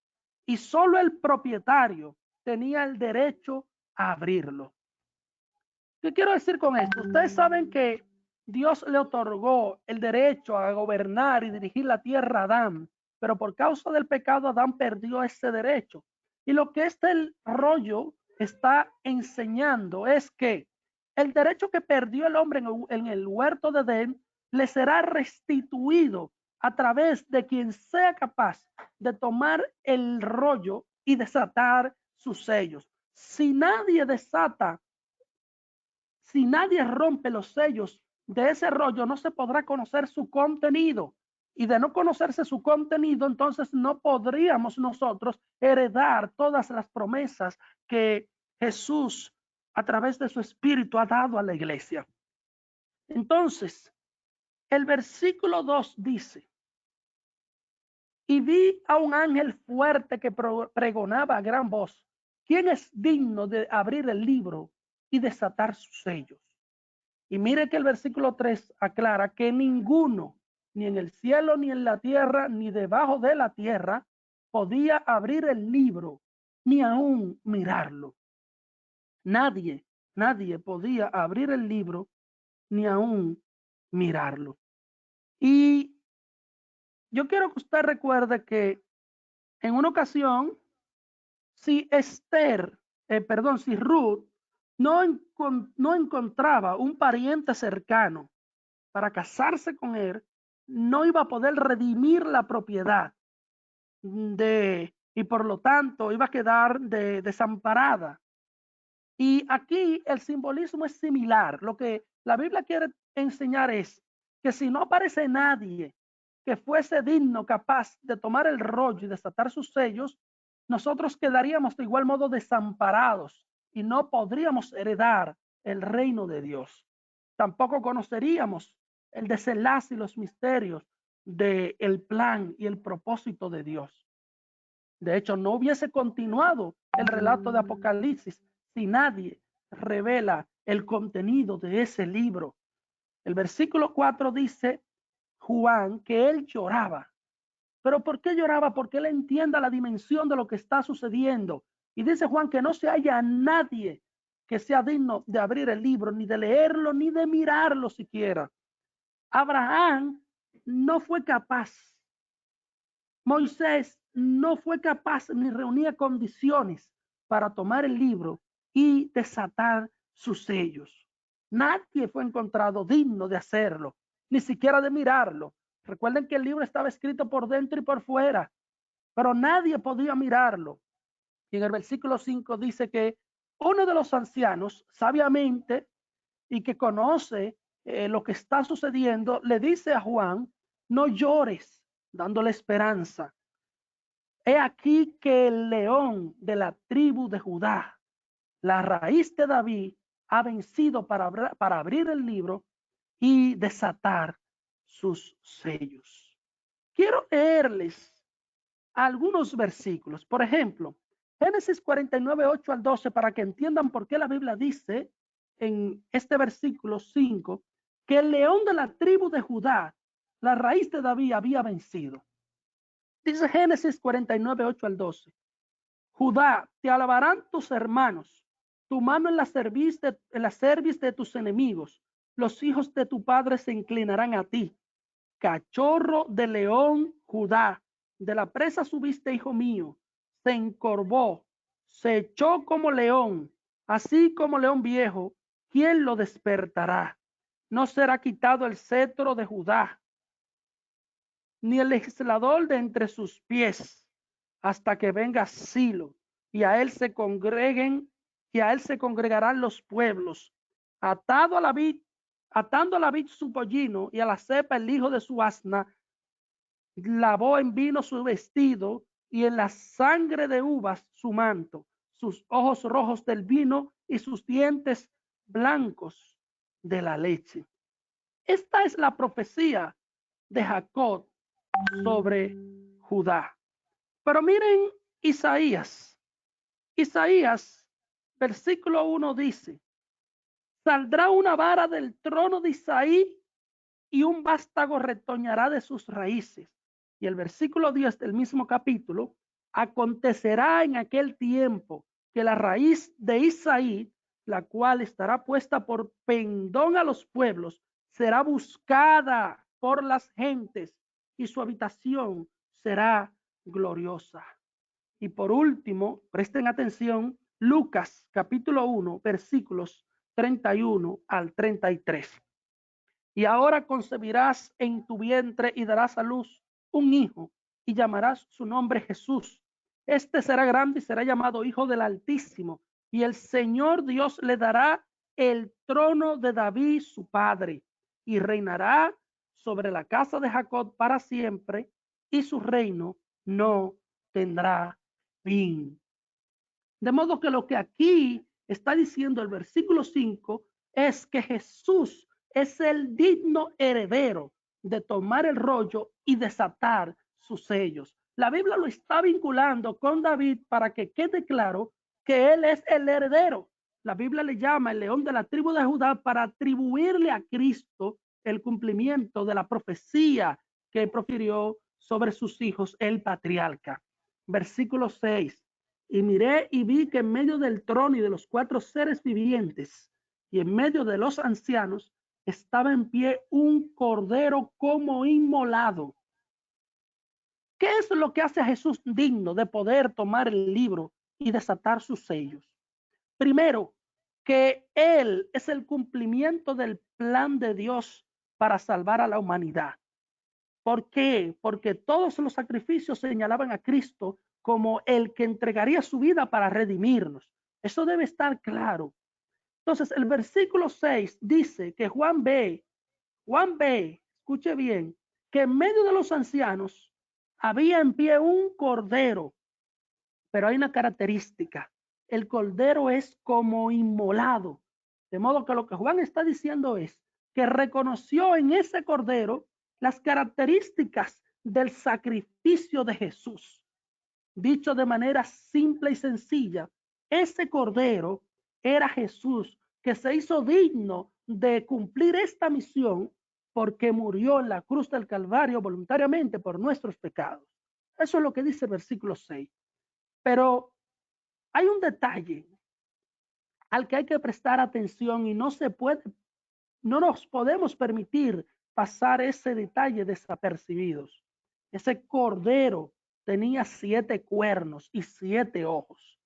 y solo el propietario tenía el derecho a abrirlo. ¿Qué quiero decir con esto? Ustedes saben que Dios le otorgó el derecho a gobernar y dirigir la tierra a Adán, pero por causa del pecado Adán perdió ese derecho. Y lo que este rollo está enseñando es que el derecho que perdió el hombre en el huerto de Edén le será restituido a través de quien sea capaz de tomar el rollo y desatar sus sellos. Si nadie desata, si nadie rompe los sellos de ese rollo, no se podrá conocer su contenido. Y de no conocerse su contenido, entonces no podríamos nosotros heredar todas las promesas que Jesús a través de su espíritu ha dado a la iglesia. Entonces, el versículo 2 dice: y vi a un ángel fuerte que pregonaba a gran voz: ¿quién es digno de abrir el libro y desatar sus sellos? Y mire que el versículo 3 aclara que ninguno, ni en el cielo, ni en la tierra, ni debajo de la tierra, podía abrir el libro, ni aún mirarlo. Nadie podía abrir el libro, ni aún mirarlo. Y yo quiero que usted recuerde que en una ocasión, si si Ruth no encontraba un pariente cercano para casarse con él, no iba a poder redimir la propiedad y por lo tanto iba a quedar desamparada. Y aquí el simbolismo es similar. Lo que la Biblia quiere enseñar es que si no aparece nadie que fuese digno, capaz de tomar el rollo y desatar sus sellos, nosotros quedaríamos de igual modo desamparados y no podríamos heredar el reino de Dios. Tampoco conoceríamos el desenlace y los misterios del plan y el propósito de Dios. De hecho, no hubiese continuado el relato de Apocalipsis si nadie revela el contenido de ese libro. El versículo 4 dice Juan que él lloraba. ¿Pero por qué lloraba? Porque él entienda la dimensión de lo que está sucediendo. Y dice Juan que no se haya nadie que sea digno de abrir el libro, ni de leerlo, ni de mirarlo siquiera. Abraham no fue capaz. Moisés no fue capaz ni reunía condiciones para tomar el libro y desatar sus sellos. Nadie fue encontrado digno de hacerlo, ni siquiera de mirarlo. Recuerden que el libro estaba escrito por dentro y por fuera, pero nadie podía mirarlo. Y en el versículo 5 dice que uno de los ancianos, sabiamente, y que conoce lo que está sucediendo, le dice a Juan: no llores, dándole esperanza. He aquí que el león de la tribu de Judá, la raíz de David, ha vencido para abrir el libro y desatar sus sellos. Quiero leerles algunos versículos. Por ejemplo, Génesis 49, 8 al 12, para que entiendan por qué la Biblia dice en este versículo 5 que el león de la tribu de Judá, la raíz de David, había vencido. Dice Génesis 49, 8 al 12. Judá, te alabarán tus hermanos, tu mano en la cerviz de tus enemigos. Los hijos de tu padre se inclinarán a ti. Cachorro de león, Judá, de la presa subiste, hijo mío. Se encorvó, se echó como león, así como león viejo. ¿Quién lo despertará? No será quitado el cetro de Judá, ni el legislador de entre sus pies, hasta que venga Silo, y a él se congreguen, y a él se congregarán los pueblos. Atado a la vid, atando a la vid su pollino, y a la cepa el hijo de su asna, lavó en vino su vestido, y en la sangre de uvas su manto, sus ojos rojos del vino y sus dientes blancos de la leche. Esta es la profecía de Jacob sobre Judá. Pero miren Isaías. Isaías, versículo 1 dice, saldrá una vara del trono de Isaí y un vástago retoñará de sus raíces. Y el versículo 10 del mismo capítulo, acontecerá en aquel tiempo que la raíz de Isaí, la cual estará puesta por pendón a los pueblos, será buscada por las gentes y su habitación será gloriosa. Y por último, presten atención, Lucas capítulo 1, versículos 31 al 33. Y ahora concebirás en tu vientre y darás a luz un hijo y llamarás su nombre Jesús. Este será grande y será llamado Hijo del Altísimo. Y el Señor Dios le dará el trono de David, su padre, y reinará sobre la casa de Jacob para siempre, y su reino no tendrá fin. De modo que lo que aquí está diciendo el versículo 5 es que Jesús es el digno heredero de tomar el rollo y desatar sus sellos. La Biblia lo está vinculando con David para que quede claro que él es el heredero. La Biblia le llama el león de la tribu de Judá para atribuirle a Cristo el cumplimiento de la profecía que profirió sobre sus hijos el patriarca. Versículo 6. Y miré y vi que en medio del trono y de los 4 seres vivientes y en medio de los ancianos estaba en pie un cordero como inmolado. ¿Qué es lo que hace a Jesús digno de poder tomar el libro y desatar sus sellos? Primero, que Él es el cumplimiento del plan de Dios para salvar a la humanidad. ¿Por qué? Porque todos los sacrificios señalaban a Cristo como el que entregaría su vida para redimirnos. Eso debe estar claro. Entonces, el versículo 6 dice que Juan ve, escuche bien, que en medio de los ancianos había en pie un cordero, pero hay una característica. El cordero es como inmolado. De modo que lo que Juan está diciendo es que reconoció en ese cordero las características del sacrificio de Jesús. Dicho de manera simple y sencilla, ese cordero era Jesús que se hizo digno de cumplir esta misión porque murió en la cruz del Calvario voluntariamente por nuestros pecados. Eso es lo que dice el versículo 6. Pero hay un detalle al que hay que prestar atención y no nos podemos permitir pasar ese detalle desapercibidos. Ese cordero tenía 7 cuernos y 7 ojos.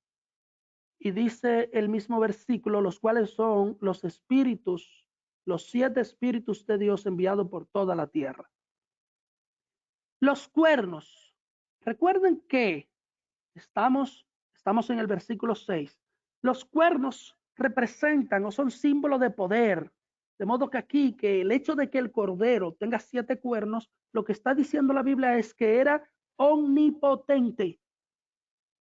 Y dice el mismo versículo, los cuales son los espíritus, los 7 espíritus de Dios enviados por toda la tierra. Los cuernos. Recuerden que estamos en el versículo 6. Los cuernos representan o son símbolo de poder. De modo que aquí, que el hecho de que el cordero tenga 7 cuernos, lo que está diciendo la Biblia es que era omnipotente.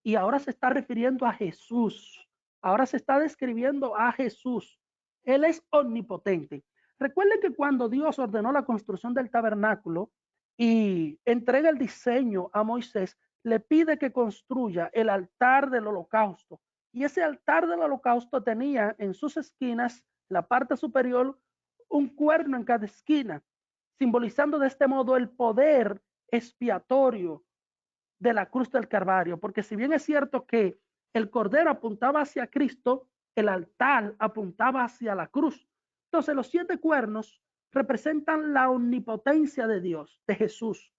y ahora se está refiriendo a Jesús. Ahora se está describiendo a Jesús. Él es omnipotente. Recuerden que cuando Dios ordenó la construcción del tabernáculo y entrega el diseño a Moisés, le pide que construya el altar del holocausto. Y ese altar del holocausto tenía en sus esquinas, la parte superior, un cuerno en cada esquina, simbolizando de este modo el poder expiatorio de la cruz del Calvario, porque si bien es cierto que el cordero apuntaba hacia Cristo, el altar apuntaba hacia la cruz. Entonces los 7 cuernos representan la omnipotencia de Dios, de Jesús.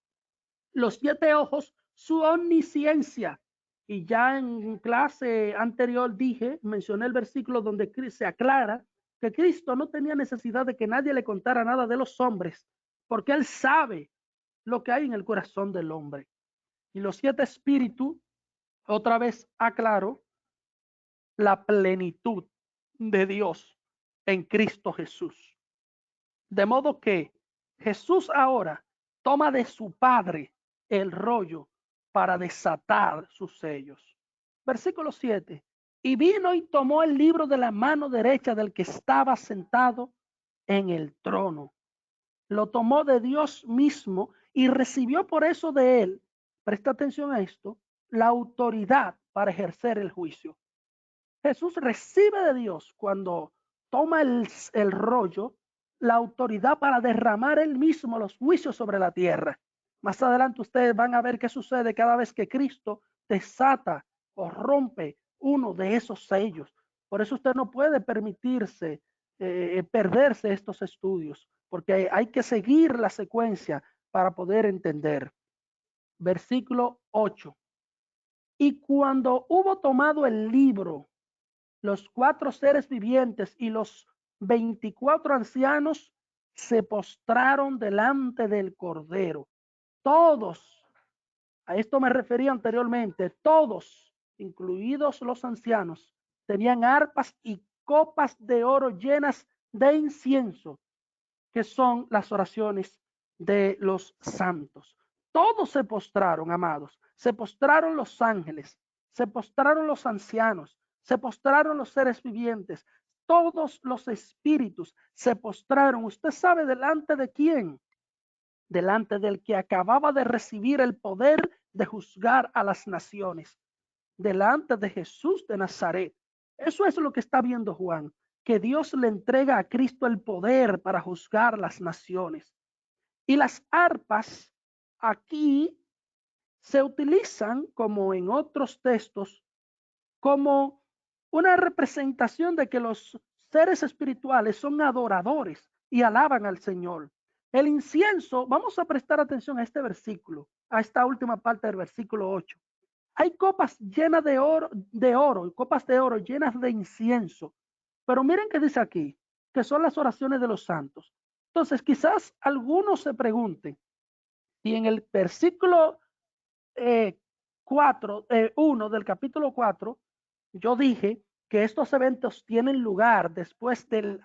Los 7 ojos, su omnisciencia. Y ya en clase anterior mencioné el versículo donde se aclara que Cristo no tenía necesidad de que nadie le contara nada de los hombres, porque Él sabe lo que hay en el corazón del hombre. Y los 7 espíritus, otra vez aclaro, la plenitud de Dios en Cristo Jesús. De modo que Jesús ahora toma de su Padre el rollo para desatar sus sellos. Versículo 7. Y vino y tomó el libro de la mano derecha del que estaba sentado en el trono. Lo tomó de Dios mismo y recibió por eso de él, presta atención a esto, la autoridad para ejercer el juicio. Jesús recibe de Dios cuando toma el rollo, la autoridad para derramar él mismo los juicios sobre la tierra. Más adelante ustedes van a ver qué sucede cada vez que Cristo desata o rompe uno de esos sellos. Por eso usted no puede permitirse perderse estos estudios, porque hay que seguir la secuencia para poder entender. Versículo 8. Y cuando hubo tomado el libro, los 4 seres vivientes y los 24 ancianos se postraron delante del Cordero. Todos, a esto me refería anteriormente, todos, incluidos los ancianos, tenían arpas y copas de oro llenas de incienso, que son las oraciones de los santos. Todos se postraron, amados. Se postraron los ángeles, se postraron los ancianos, se postraron los seres vivientes, todos los espíritus se postraron. ¿Usted sabe delante de quién? Delante del que acababa de recibir el poder de juzgar a las naciones, delante de Jesús de Nazaret. Eso es lo que está viendo Juan, que Dios le entrega a Cristo el poder para juzgar las naciones. Y las arpas aquí se utilizan, como en otros textos, como una representación de que los seres espirituales son adoradores y alaban al Señor. El incienso, vamos a prestar atención a este versículo, a esta última parte del versículo 8. Hay copas llenas de oro y copas de oro llenas de incienso. Pero miren qué dice aquí, que son las oraciones de los santos. Entonces, quizás algunos se pregunten si en el versículo 1 del capítulo 4, yo dije que estos eventos tienen lugar después del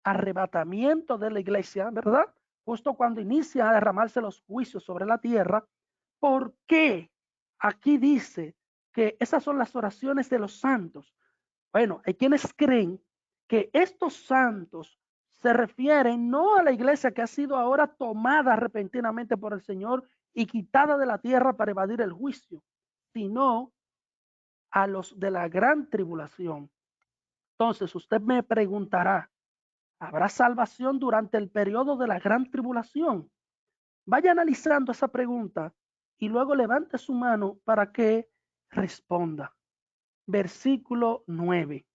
arrebatamiento de la iglesia, ¿verdad? Justo cuando inicia a derramarse los juicios sobre la tierra. ¿Por qué aquí dice que esas son las oraciones de los santos? Bueno, hay quienes creen que estos santos se refieren no a la iglesia que ha sido ahora tomada repentinamente por el Señor y quitada de la tierra para evadir el juicio, sino a los de la gran tribulación. Entonces usted me preguntará, ¿habrá salvación durante el periodo de la gran tribulación? Vaya analizando esa pregunta y luego levante su mano para que responda. Versículo 9.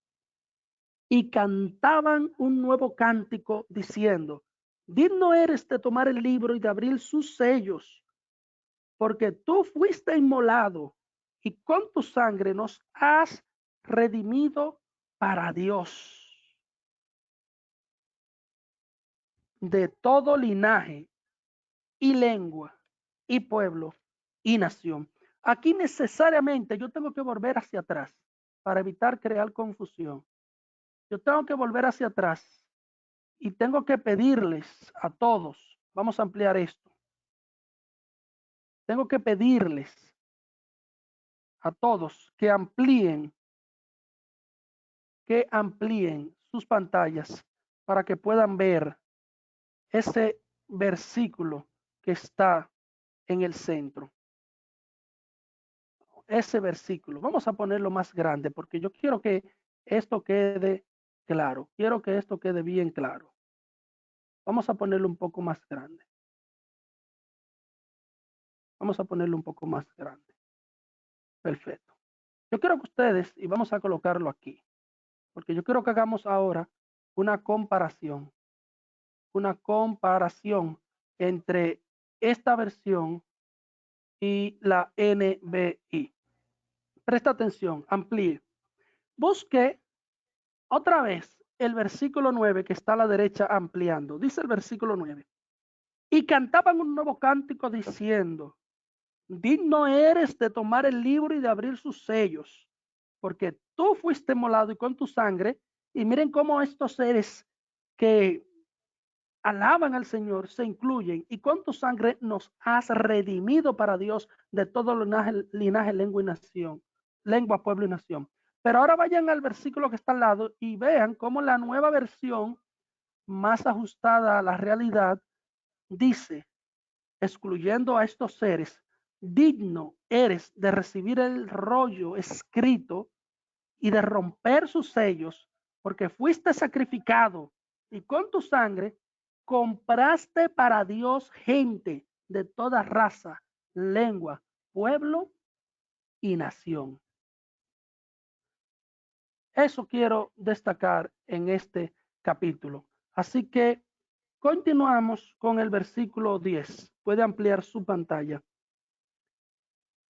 Y cantaban un nuevo cántico diciendo, digno eres de tomar el libro y de abrir sus sellos, porque tú fuiste inmolado y con tu sangre nos has redimido para Dios de todo linaje y lengua y pueblo y nación. Aquí necesariamente yo tengo que volver hacia atrás para evitar crear confusión. Yo tengo que volver hacia atrás y tengo que pedirles a todos, vamos a ampliar esto, tengo que pedirles a todos que amplíen sus pantallas para que puedan ver ese versículo que está en el centro. Ese versículo. Vamos a ponerlo más grande porque yo quiero que esto quede claro. Quiero que esto quede bien claro. Vamos a ponerlo un poco más grande. Vamos a ponerlo un poco más grande. Perfecto. Yo quiero que ustedes, y vamos a colocarlo aquí, porque yo quiero que hagamos ahora una comparación entre esta versión y la NBI. Presta atención, amplíe. Busque otra vez el versículo 9 que está a la derecha ampliando. Dice el versículo 9. Y cantaban un nuevo cántico diciendo, digno eres de tomar el libro y de abrir sus sellos, porque tú fuiste molado y con tu sangre. Y miren cómo estos seres que alaban al Señor se incluyen, y con tu sangre nos has redimido para Dios de todo linaje, lengua y nación, lengua, pueblo y nación. Pero ahora vayan al versículo que está al lado y vean cómo la nueva versión, más ajustada a la realidad, dice, excluyendo a estos seres, digno eres de recibir el rollo escrito y de romper sus sellos, porque fuiste sacrificado y con tu sangre compraste para Dios gente de toda raza, lengua, pueblo y nación. Eso quiero destacar en este capítulo. Así que continuamos con el versículo 10. Puede ampliar su pantalla.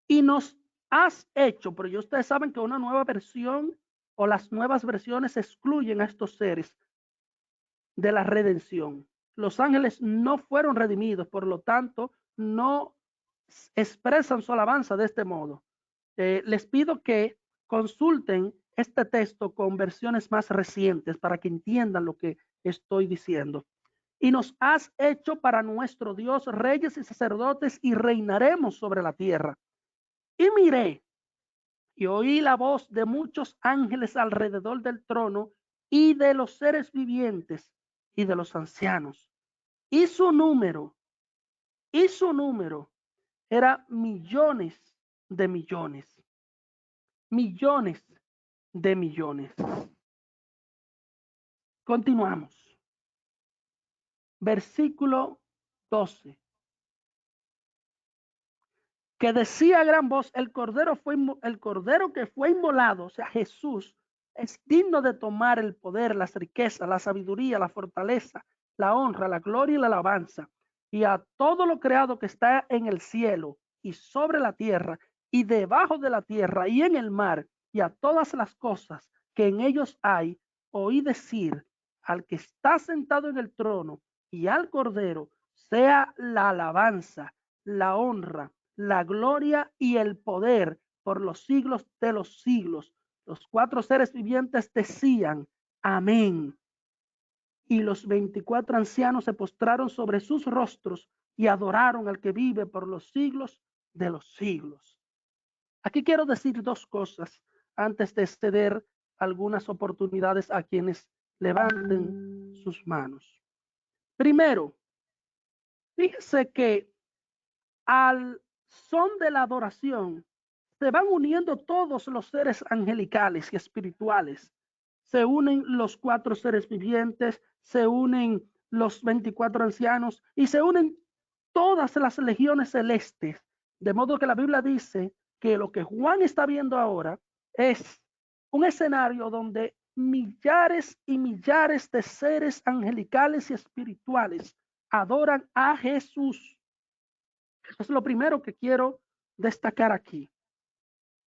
Y nos has hecho, pero ya ustedes saben que una nueva versión o las nuevas versiones excluyen a estos seres de la redención. Los ángeles no fueron redimidos, por lo tanto, no expresan su alabanza de este modo. Les pido que consulten este texto con versiones más recientes para que entiendan lo que estoy diciendo. Y nos has hecho para nuestro Dios reyes y sacerdotes y reinaremos sobre la tierra. Y miré y oí la voz de muchos ángeles alrededor del trono y de los seres vivientes y de los ancianos. Y su número era millones de millones, millones de millones. Continuamos. Versículo 12. Que decía a gran voz, el cordero que fue inmolado, o sea, Jesús, es digno de tomar el poder, las riquezas, la sabiduría, la fortaleza, la honra, la gloria y la alabanza. Y a todo lo creado que está en el cielo y sobre la tierra y debajo de la tierra y en el mar y a todas las cosas que en ellos hay, oí decir al que está sentado en el trono y al cordero, sea la alabanza, la honra, la gloria y el poder por los siglos de los siglos. Los cuatro seres vivientes decían, amén. Y los 24 ancianos se postraron sobre sus rostros y adoraron al que vive por los siglos de los siglos. Aquí quiero decir dos cosas antes de ceder algunas oportunidades a quienes levanten sus manos. Primero, fíjese que al son de la adoración se van uniendo todos los seres angelicales y espirituales. Se unen los cuatro seres vivientes, se unen los 24 ancianos y se unen todas las legiones celestes. De modo que la Biblia dice que lo que Juan está viendo ahora es un escenario donde millares y millares de seres angelicales y espirituales adoran a Jesús. Eso es lo primero que quiero destacar aquí.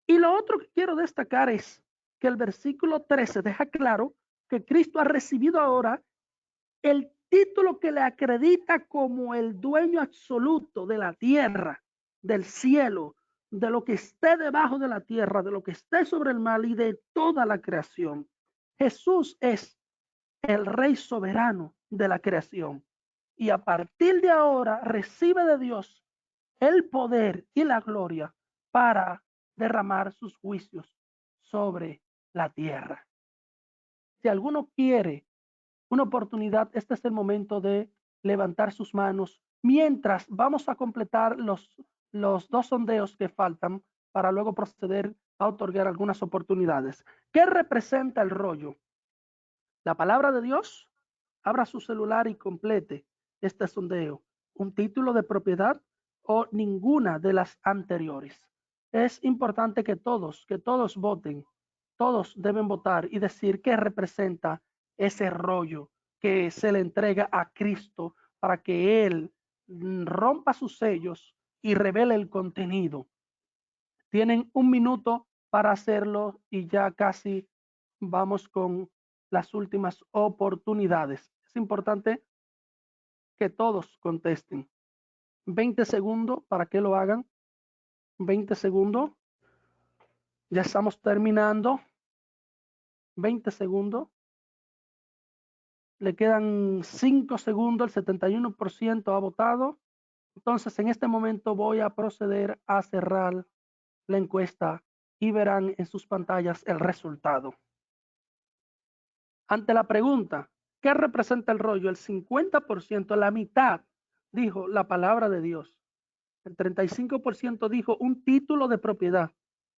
Y lo otro que quiero destacar es que el versículo 13 deja claro que Cristo ha recibido ahora el título que le acredita como el dueño absoluto de la tierra, del cielo, de lo que esté debajo de la tierra, de lo que esté sobre el mar y de toda la creación. Jesús es el Rey soberano de la creación. Y a partir de ahora recibe de Dios el poder y la gloria para derramar sus juicios sobre la tierra. Si alguno quiere una oportunidad, este es el momento de levantar sus manos mientras vamos a completar los 2 sondeos que faltan para luego proceder a otorgar algunas oportunidades. ¿Qué representa el rollo? La palabra de Dios. Abra su celular y complete este sondeo. ¿Un título de propiedad o ninguna de las anteriores? Es importante que todos voten. Todos deben votar y decir qué representa ese rollo que se le entrega a Cristo para que Él rompa sus sellos y revele el contenido. Tienen 1 minuto para hacerlo y ya casi vamos con las últimas oportunidades. Es importante que todos contesten. 20 segundos para que lo hagan. 20 segundos. Ya estamos terminando. 20 segundos. Le quedan 5 segundos. El 71% ha votado. Entonces, en este momento voy a proceder a cerrar la encuesta y verán en sus pantallas el resultado. Ante la pregunta, ¿qué representa el rollo? El 50%, la mitad, dijo la palabra de Dios. El 35% dijo un título de propiedad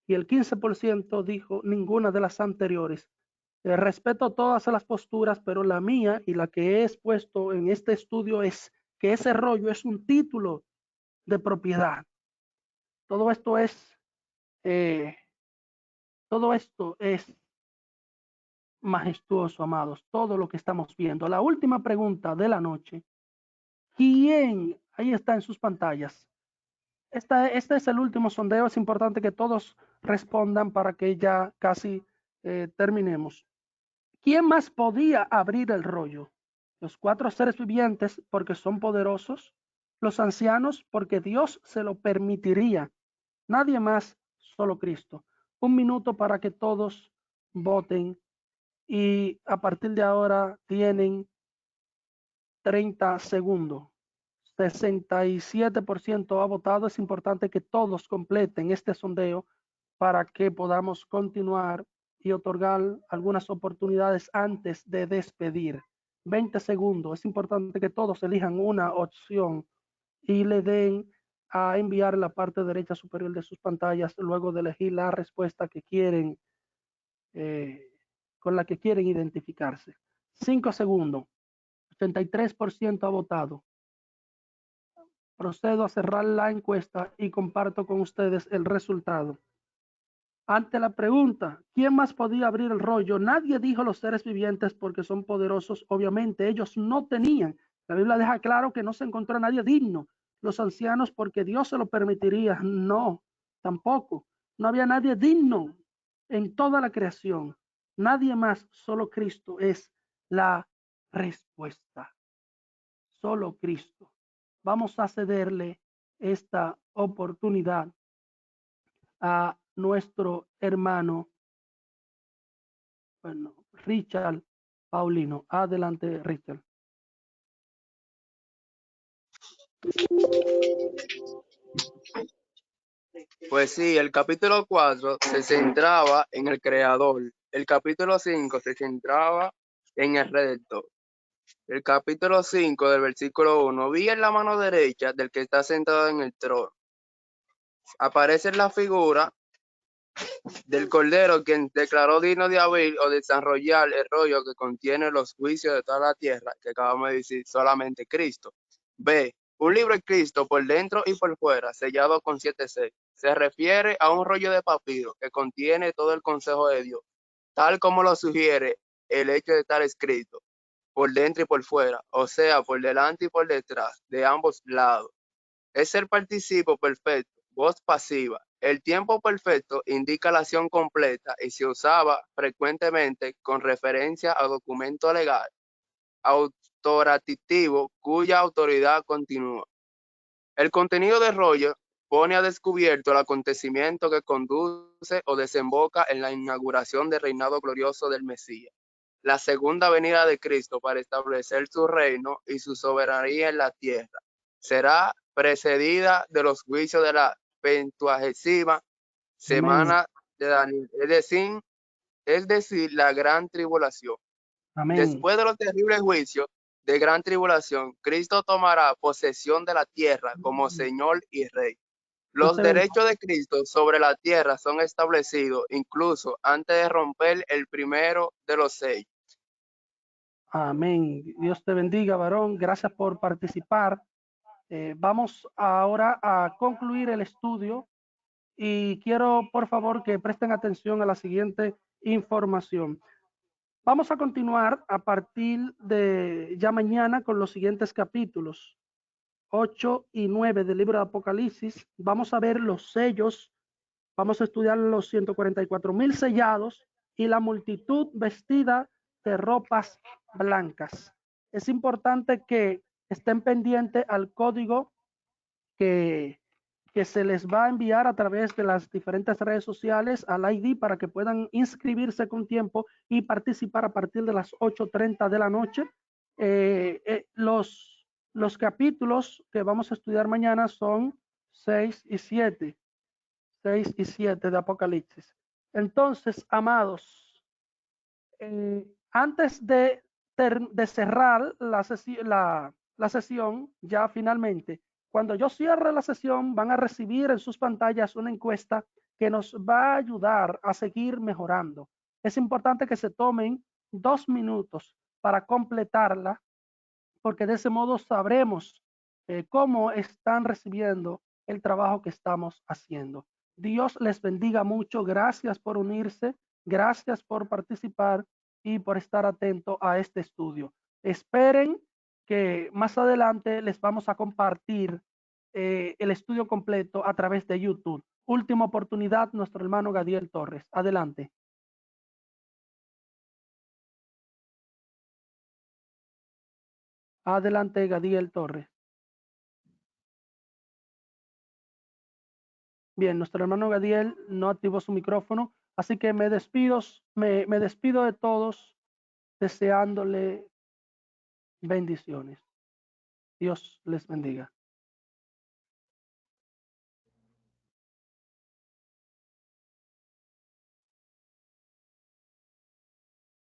y el 15% dijo ninguna de las anteriores. Respeto todas las posturas, pero la mía y la que he expuesto en este estudio es que ese rollo es un título de propiedad. Todo esto es majestuoso, amados, todo lo que estamos viendo. La última pregunta de la noche. ¿Quién? Ahí está en sus pantallas. Este es el último sondeo. Es importante que todos respondan para que ya casi terminemos. ¿Quién más podía abrir el rollo? Los 4 seres vivientes porque son poderosos. Los ancianos porque Dios se lo permitiría. Nadie más, solo Cristo. 1 minuto para que todos voten y a partir de ahora tienen 30 segundos. 67% ha votado. Es importante que todos completen este sondeo para que podamos continuar y otorgar algunas oportunidades antes de despedir. 20 segundos. Es importante que todos elijan una opción y le den a enviar la parte derecha superior de sus pantallas luego de elegir la respuesta que quieren, con la que quieren identificarse. 5 segundos. 83% ha votado. Procedo a cerrar la encuesta y comparto con ustedes el resultado. Ante la pregunta, ¿quién más podía abrir el rollo? Nadie dijo los seres vivientes porque son poderosos. Obviamente ellos no tenían. La Biblia deja claro que no se encontró nadie digno. Los ancianos porque Dios se lo permitiría. No, tampoco. No había nadie digno en toda la creación. Nadie más, solo Cristo es la respuesta. Solo Cristo. Vamos a cederle esta oportunidad a nuestro hermano, Richard Paulino. Adelante, Richard. Pues sí, el capítulo 4 se centraba en el Creador. El capítulo 5 se centraba en el Redentor. El capítulo 5 del versículo 1, vi en la mano derecha del que está sentado en el trono. Aparece la figura del Cordero, quien declaró digno de abrir o desarrollar el rollo que contiene los juicios de toda la tierra, que acabamos de decir solamente Cristo. B. Un libro escrito por dentro y por fuera, sellado con 7 sellos. Se refiere a un rollo de papiro que contiene todo el consejo de Dios, tal como lo sugiere el hecho de estar escrito por dentro y por fuera, o sea, por delante y por detrás, de ambos lados. Es el participo perfecto, voz pasiva. El tiempo perfecto indica la acción completa y se usaba frecuentemente con referencia a documento legal autorativo cuya autoridad continúa. El contenido del rollo pone a descubierto el acontecimiento que conduce o desemboca en la inauguración del reinado glorioso del Mesías, la segunda venida de Cristo para establecer su reino y su soberanía en la tierra. Será precedida de los juicios de la 40ª semana de Daniel, es decir, la gran tribulación. Amén. Después de los terribles juicios de gran tribulación, Cristo tomará posesión de la tierra como Señor y Rey. Los derechos de Cristo sobre la tierra son establecidos incluso antes de romper el primero de los sellos. Amén. Dios te bendiga, varón. Gracias por participar. Vamos ahora a concluir el estudio y quiero, por favor, que presten atención a la siguiente información. Vamos a continuar a partir de ya mañana con los siguientes capítulos 8 y 9 del libro de Apocalipsis. Vamos a ver los sellos, vamos a estudiar los 144,000 sellados y la multitud vestida de ropas blancas. Es importante que estén pendientes al código que se les va a enviar a través de las diferentes redes sociales al ID para que puedan inscribirse con tiempo y participar a partir de las 8:30 de la noche. Los capítulos que vamos a estudiar mañana son 6 y 7 de Apocalipsis. Entonces, amados, antes de cerrar la sesión, ya finalmente, cuando yo cierre la sesión, van a recibir en sus pantallas una encuesta que nos va a ayudar a seguir mejorando. Es importante que se tomen 2 minutos para completarla, porque de ese modo sabremos cómo están recibiendo el trabajo que estamos haciendo. Dios les bendiga mucho. Gracias por unirse. Gracias por participar y por estar atento a este estudio. Esperen que más adelante les vamos a compartir el estudio completo a través de YouTube. Última oportunidad, nuestro hermano Gadiel Torres. Adelante. Adelante, Gadiel Torres. Bien, nuestro hermano Gadiel no activó su micrófono, así que me despido de todos deseándole bendiciones. Dios les bendiga.